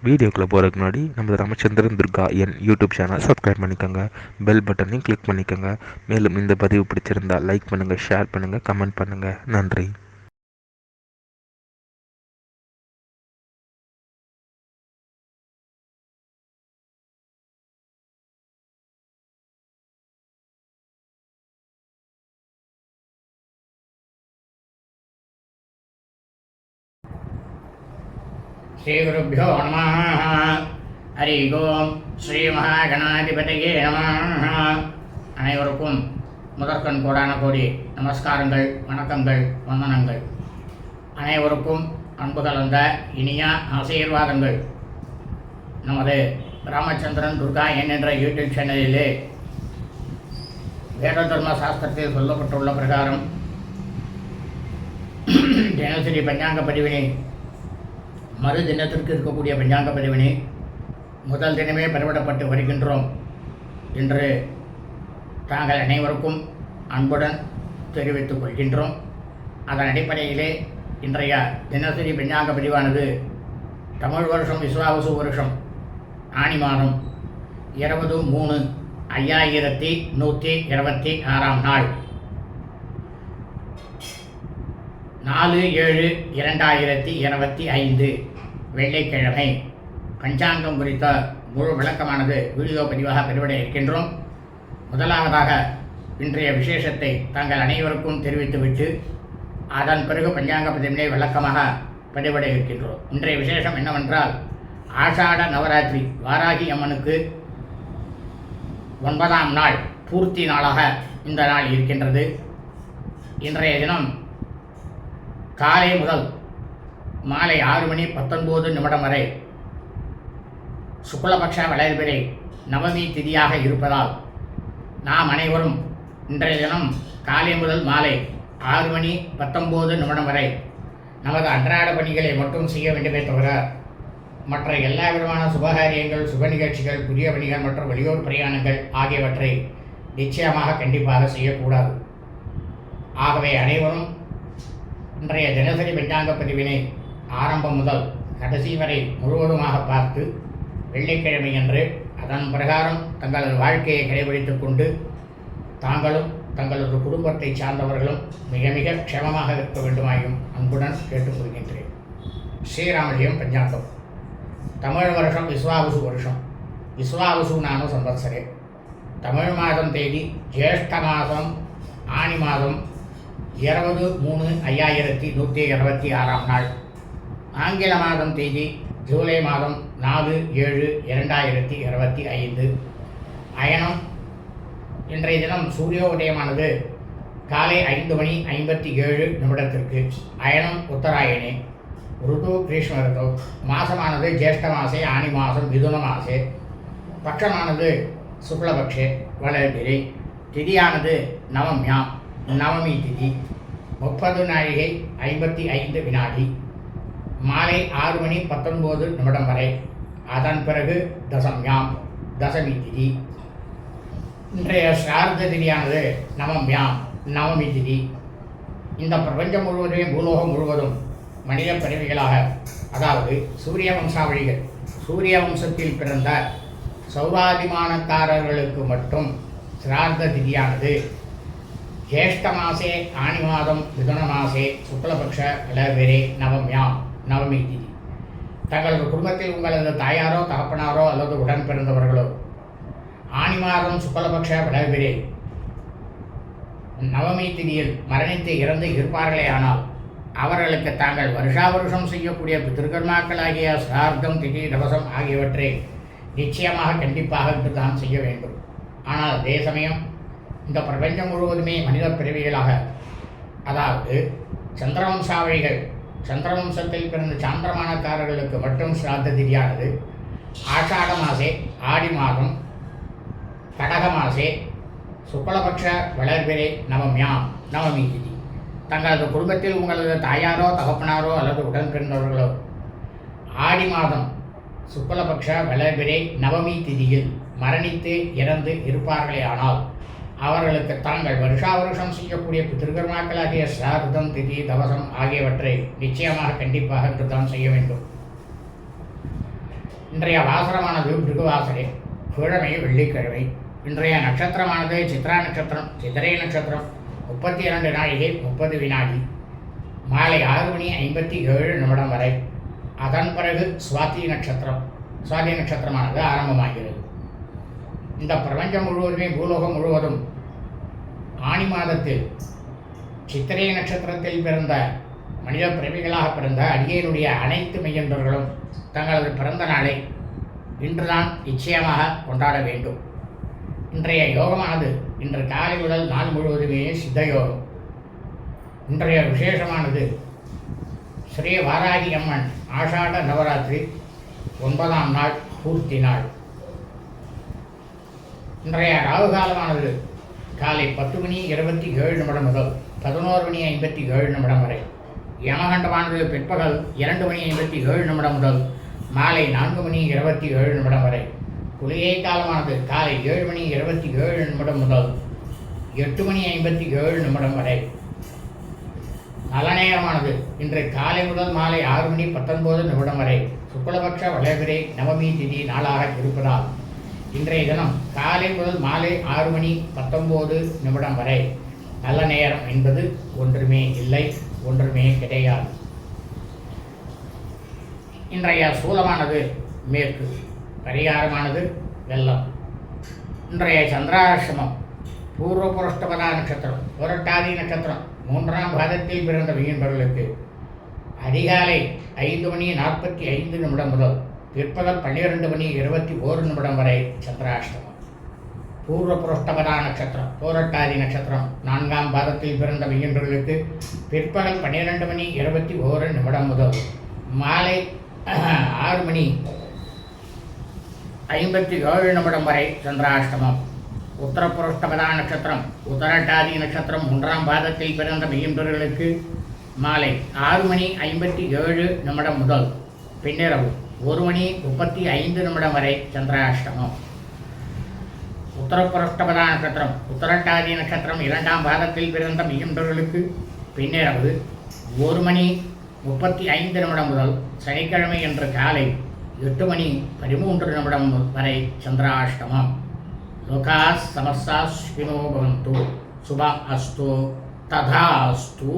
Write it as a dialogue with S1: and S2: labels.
S1: வீடியோக்குள்ளே போகிறதுக்கு முன்னாடி நம்ம Ramachandran Durga YouTube channel subscribe பண்ணிக்கோங்க, பெல் பட்டனையும் கிளிக் பண்ணிக்கோங்க. மேலும் இந்த பதிவு பிடிச்சிருந்தால் லைக் பண்ணுங்கள், ஷேர் பண்ணுங்கள், கமெண்ட் பண்ணுங்கள். நன்றி.
S2: ஸ்ரீகுருப்போ நம. ஹரி ஓம். ஸ்ரீ மகாகணாதிபதியே நம. அனைவருக்கும் முதற்கண் கோடான கோடி நமஸ்காரங்கள், வணக்கங்கள், வந்தனங்கள். அனைவருக்கும் அன்பு கலந்த இனிய ஆசீர்வாதங்கள். நமது ராமச்சந்திரன் துர்கா என்ற யூடியூப் சேனலிலே வேத தர்ம சாஸ்திரத்தில் சொல்லப்பட்டுள்ள பிரகாரம் தினசரி பஞ்சாங்க பதிவினை மறு தினத்திற்கு இருக்கக்கூடிய பஞ்சாங்க பதிவினை முதல் தினமே பதிவிடப்பட்டு வருகின்றோம் என்று தாங்கள் அனைவருக்கும் அன்புடன் தெரிவித்துக் கொள்கின்றோம். அதன் அடிப்படையிலே இன்றைய தினசரி பஞ்சாங்க பதிவானது தமிழ் வருஷம் விஸ்வாவசு வருஷம் ஆனி மாதம் 20/3/5126 நாள் 4/7/2025 வெள்ளிக்கிழமை பஞ்சாங்கம் குறித்த முழு விளக்கமானது வீடியோ பதிவாக பதிவிட இருக்கின்றோம். முதலாவதாக இன்றைய விசேஷத்தை தாங்கள் அனைவருக்கும் தெரிவித்துவிட்டு அதன் பிறகு பஞ்சாங்க பதிவினை விளக்கமாக பதிவிட இருக்கின்றோம். இன்றைய விசேஷம் என்னவென்றால், ஆஷாட நவராத்திரி வாராகி அம்மனுக்கு 9ஆம் நாள் பூர்த்தி நாளாக இந்த நாள் இருக்கின்றது. இன்றைய தினம் காலை முதல் மாலை 6:19 வரை சுக்லபக்ஷ வளர்பிறை நவமி திதியாக இருப்பதால் நாம் அனைவரும் இன்றைய தினம் காலை முதல் மாலை 6:19 வரை நமது அன்றாட பணிகளை மட்டும் செய்ய வேண்டுமே தவிர மற்ற எல்லா விதமான சுபகாரியங்கள், சுப நிகழ்ச்சிகள், புதிய பணிகள் மற்றும் வெளியூர் பிரயாணங்கள் ஆகியவற்றை நிச்சயமாக கண்டிப்பாக செய்யக்கூடாது. ஆகவே அனைவரும் இன்றைய தினசரி பஞ்சாங்க பதிவினை ஆரம்பம் முதல் கடைசி வரை முழுவதுமாக பார்த்து வெள்ளிக்கிழமையன்று அதன் பிரகாரம் தங்களது வாழ்க்கையை கடைபிடித்துக் கொண்டு தாங்களும் தங்களது குடும்பத்தை சார்ந்தவர்களும் மிக மிக க்ஷேமமாக இருக்க வேண்டுமாயும் அன்புடன் கேட்டுக்கொள்கின்றேன். ஸ்ரீராமலியம் பஞ்சாங்கம். தமிழ் வருஷம் விஸ்வாவசு வருஷம். விஸ்வாவசு நாம சம்பத்சரே. தமிழ் மாதம் தேதி ஜேஷ்ட மாதம் ஆனி மாதம் 20/3/5126 நாள். ஆங்கில மாதம் தேதி ஜூலை மாதம் 4/7/2025. அயனம். இன்றைய தினம் சூரிய உதயமானது காலை 5:57 அயனம் உத்தராயணே. ருது கிரீஷ்ம ருது. மாசமானது ஜேஷ்ட மாசே ஆனி மாதம் மிதுன மாசே. பட்சமானது சுக்லபக்ஷே வளர்பிறை. திதியானது நவம்யாம் நவமி திதி. 30 நாழிகை 55 வினாடி. மாலை 6:19 வரை. அதன் பிறகு தசம்யாம் தசமி திதி. இன்றைய ஸ்ரார்த்த திதியானது நவம்யாம் நவமி திதி. இந்த பிரபஞ்சம் முழுவதுமே பூலோகம் முழுவதும் மனித பிறவிகளாக, அதாவது சூரிய வம்சாவளிகள், சூரிய வம்சத்தில் பிறந்த சௌராதிமானக்காரர்களுக்கு மட்டும் ஸ்ரார்த்த திதியானது ஜேஷ்ட மாசே ஆனி மாதம் மிதுன மாசே சுக்லபக்ஷ வளர்பிறை நவம்யாம் நவமி திதி. தங்களது குடும்பத்தில் உங்களது தாயாரோ தகப்பனாரோ அல்லது உடன் பிறந்தவர்களோ ஆனி மாதம் சுக்லபக்ஷ வளர்பிறை நவமி திதியில் மரணித்து இறந்து இருப்பார்களே ஆனால் அவர்களுக்கு தாங்கள் வருஷா வருஷம் செய்யக்கூடிய பிதிருக்கர்மாக்களாகிய சிரார்த்தம், திதி, தவசம் ஆகியவற்றை நிச்சயமாக கண்டிப்பாக தான் செய்ய வேண்டும். ஆனால் அதே சமயம் இந்த பிரபஞ்சம் முழுவதுமே மனித பிறவிகளாக, அதாவது சந்திரவம்சாவளிகள், சந்திரவம்சத்தில் பிறந்த சாந்திரமானக்காரர்களுக்கு மட்டும் சிராத்த திதியானது ஆஷாட மாசே ஆடி மாதம் கடக மாசே சுக்லபக்ஷ வளர்பிறை நவம்யாம் நவமி திதி. தங்களது குடும்பத்தில் உங்களது தாயாரோ தகப்பனாரோ அல்லது உடன் பிறந்தவர்களோ ஆடி மாதம் சுக்லபக்ஷ வளர்பிறை நவமி திதியில் மரணித்து இறந்து இருப்பார்களே ஆனால் அவர்களுக்கு தாங்கள் வருஷா வருஷம் செய்யக்கூடிய பிதிருக்கர்மாக்களாகிய சிரார்த்தம், திதி, தவசம் ஆகியவற்றை நிச்சயமாக கண்டிப்பாக தான் செய்ய வேண்டும். இன்றைய வாசரமானது பிருகுவாசரே, கிழமை வெள்ளிக்கிழமை. இன்றைய நட்சத்திரமானது சித்ரா நட்சத்திரம். சித்திரை நட்சத்திரம் 32 நாழிகை 30 வினாடி, மாலை 6 மணி 57 நிமிடம் வரை. அதன் பிறகு சுவாதி நட்சத்திரமானது ஆரம்பமாகிறது. இந்த பிரபஞ்சம் முழுவதுமே, பூலோகம் முழுவதும் ஆனி மாதத்தில் சித்திரை நட்சத்திரத்தில் பிறந்த மனித பிறவிகளாக பிறந்த அடியனுடைய அனைத்து மெய்யன்பர்களும் தங்களது பிறந்த நாளை இன்றுதான் நிச்சயமாக கொண்டாட வேண்டும். இன்றைய யோகமானது இன்று காலை முதல் நாள் முழுவதுமே சித்த யோகம். இன்றைய விசேஷமானது ஸ்ரீ வாராகி அம்மன் ஆஷாட நவராத்திரி 9ஆம் நாள் பூர்த்தி நாள். இன்றைய ராகு காலமானது காலை 10 மணி 27 நிமிடம் முதல் 11 மணி 57 நிமிடம் வரை. யமகண்டமானது பிற்பகல் 2 மணி 57 நிமிடம் முதல் மாலை 4 மணி 27 நிமிடம் வரை. குளிகை காலமானது காலை 7 மணி 27 நிமிடம் முதல் 8 மணி 57 நிமிடம் வரை. நல்ல நேரமானது இன்று காலை முதல் மாலை 6 மணி 19 நிமிடம் வரை. சுக்லபக்ஷ வளர்பிறை நவமி திதி நாளாக இருப்பதால் இன்றைய தினம் காலை முதல் மாலை 6 மணி 19 நிமிடம் வரை நல்ல நேரம் என்பது ஒன்றுமே இல்லை, ஒன்றுமே கிடையாது. இன்றைய சூலமானது மேற்கு, பரிகாரமானது வெள்ளம். இன்றைய சந்திராசிரமம் பூர்வ புரஷ்டபதா நட்சத்திரம், புரட்டாதி நட்சத்திரம் 3ஆம் பாதத்தில் பிறந்த மீன்பர்களுக்கு அதிகாலை 5 மணி 45 நிமிடம் முதல் பிற்பகல் 12 மணி 21 நிமிடம் வரை சந்திராஷ்டமம். பூர்வ புரஷ்டபதா நட்சத்திரம், புரட்டாதி நட்சத்திரம் 4ஆம் பாதத்தில் பிறந்த மீன்பர்களுக்கு பிற்பகல் 12 மணி 21 நிமிடம் முதல் மாலை 6 மணி 57 நிமிடம் வரை சந்திராஷ்டமம். உத்தரப்புரஷ்டபதா நட்சத்திரம், உத்தரட்டாதி நட்சத்திரம் 3ஆம் பாதத்தில் பிறந்த மீன்பர்களுக்கு மாலை 6 மணி 57 நிமிடம் முதல் பின்னிரவு 1 மணி 35 நிமிடம் வரை சந்திராஷ்டமம். உத்தரப்புரஷ்டபதா நட்சத்திரம், உத்தரட்டாதி நட்சத்திரம் 2ஆம் பாதத்தில் பிறந்த மீன்பர்களுக்கு பின்னிரவு 1 மணி 35 நிமிடம் முதல் சனிக்கிழமை என்று காலை 8 மணி 13 நிமிடம் வரை சந்திராஷ்டமம். லோகா சமஸ்தா சுகினோ பவந்து. சுபம் அஸ்து, ததாஸ்து.